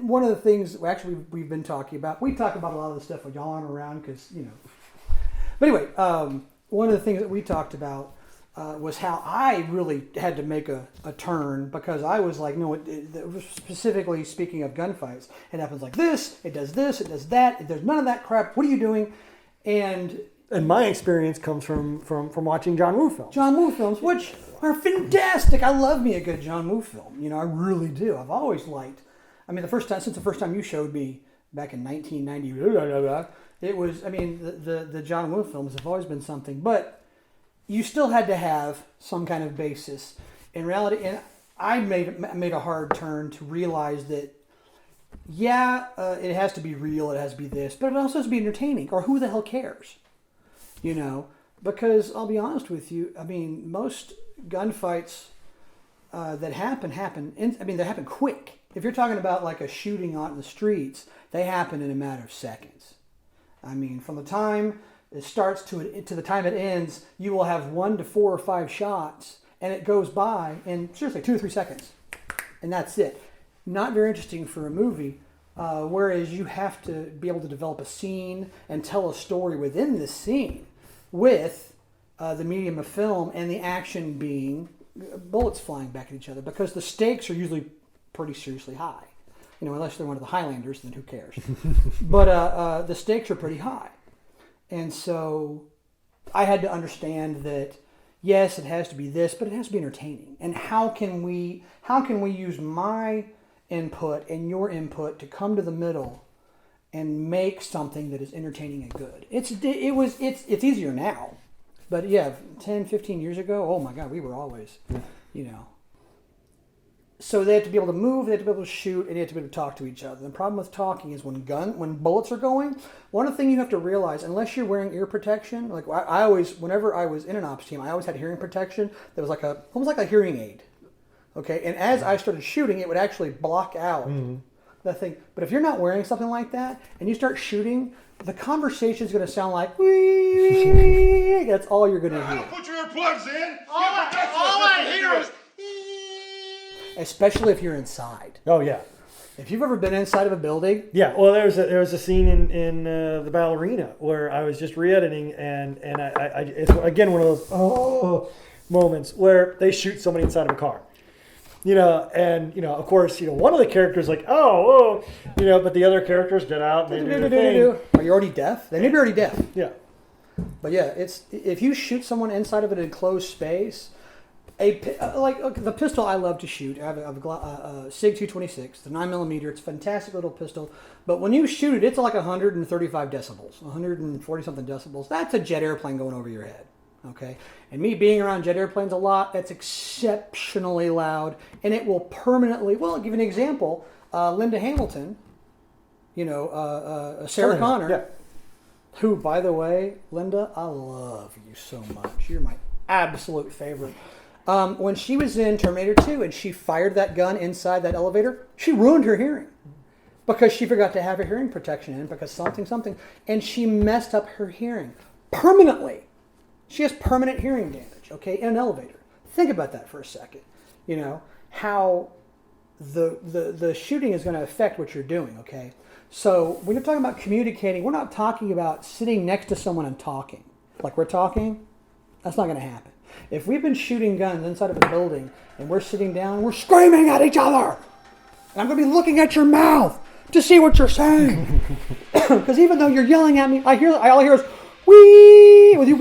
and one of the things actually we've been talking about, we talk about a lot of the stuff when y'all aren't around because, But anyway, one of the things that we talked about was how I really had to make a turn because I was like, no, specifically speaking of gunfights, it happens like this, it does that, there's none of that crap, what are you doing? And my experience comes from watching John Woo films. John Woo films, which are fantastic. I love me a good John Woo film. I really do. I've always liked. Since the first time you showed me back in 1990, it was. The John Woo films have always been something, but you still had to have some kind of basis in reality. And I made a hard turn to realize that. It has to be real. It has to be this, but it also has to be entertaining. Or who the hell cares? Because I'll be honest with you. Most gunfights that happen. They happen quick. If you're talking about like a shooting out in the streets, they happen in a matter of seconds. From the time it starts to the time it ends, you will have 1 to 4 or 5 shots, and it goes by in seriously 2 to 3 seconds, and that's it. Not very interesting for a movie. Whereas you have to be able to develop a scene and tell a story within this scene with the medium of film and the action being bullets flying back at each other because the stakes are usually pretty seriously high. Unless they're one of the Highlanders, then who cares? But the stakes are pretty high. And so I had to understand that, yes, it has to be this, but it has to be entertaining. And how can we use my input and your input to come to the middle and make something that is entertaining and good. It's easier now, but 10, 15 years ago, oh my God, we were always, So they have to be able to move, they have to be able to shoot, and they have to be able to talk to each other. The problem with talking is when bullets are going, one of the things you have to realize, unless you're wearing ear protection, like I always, whenever I was in an ops team, I always had hearing protection that was almost like a hearing aid. Okay, and as I started shooting, it would actually block out the thing. But if you're not wearing something like that and you start shooting, the conversation is going to sound like wee. That's all you're going to hear. Put your earplugs in. All I hear is. Especially if you're inside. Oh yeah. If you've ever been inside of a building. Yeah. Well, there was a scene in the Ballerina where I was just re-editing and I it's again one of those moments where they shoot somebody inside of a car. Of course, one of the characters like, but the other characters get out and they do their thing. Are you already deaf? They may be already deaf. Yeah. But if you shoot someone inside of an enclosed space, the pistol I love to shoot, I have a SIG 226, the 9mm, it's a fantastic little pistol, but when you shoot it, it's like 135 decibels, 140 something decibels. That's a jet airplane going over your head. Okay, and me being around jet airplanes a lot, that's exceptionally loud, and it will permanently. Well, I'll give you an example. Linda Hamilton, Sarah Connor, who, by the way, Linda, I love you so much. You're my absolute favorite. When she was in Terminator 2 and she fired that gun inside that elevator, she ruined her hearing because she forgot to have her hearing protection in because something, and she messed up her hearing permanently. She has permanent hearing damage, okay, in an elevator. Think about that for a second. How the shooting is going to affect what you're doing, okay? So when you're talking about communicating, we're not talking about sitting next to someone and talking. Like we're talking, that's not going to happen. If we've been shooting guns inside of a building and we're sitting down, we're screaming at each other. And I'm going to be looking at your mouth to see what you're saying. Because even though you're yelling at me, all I hear is, wee, with you.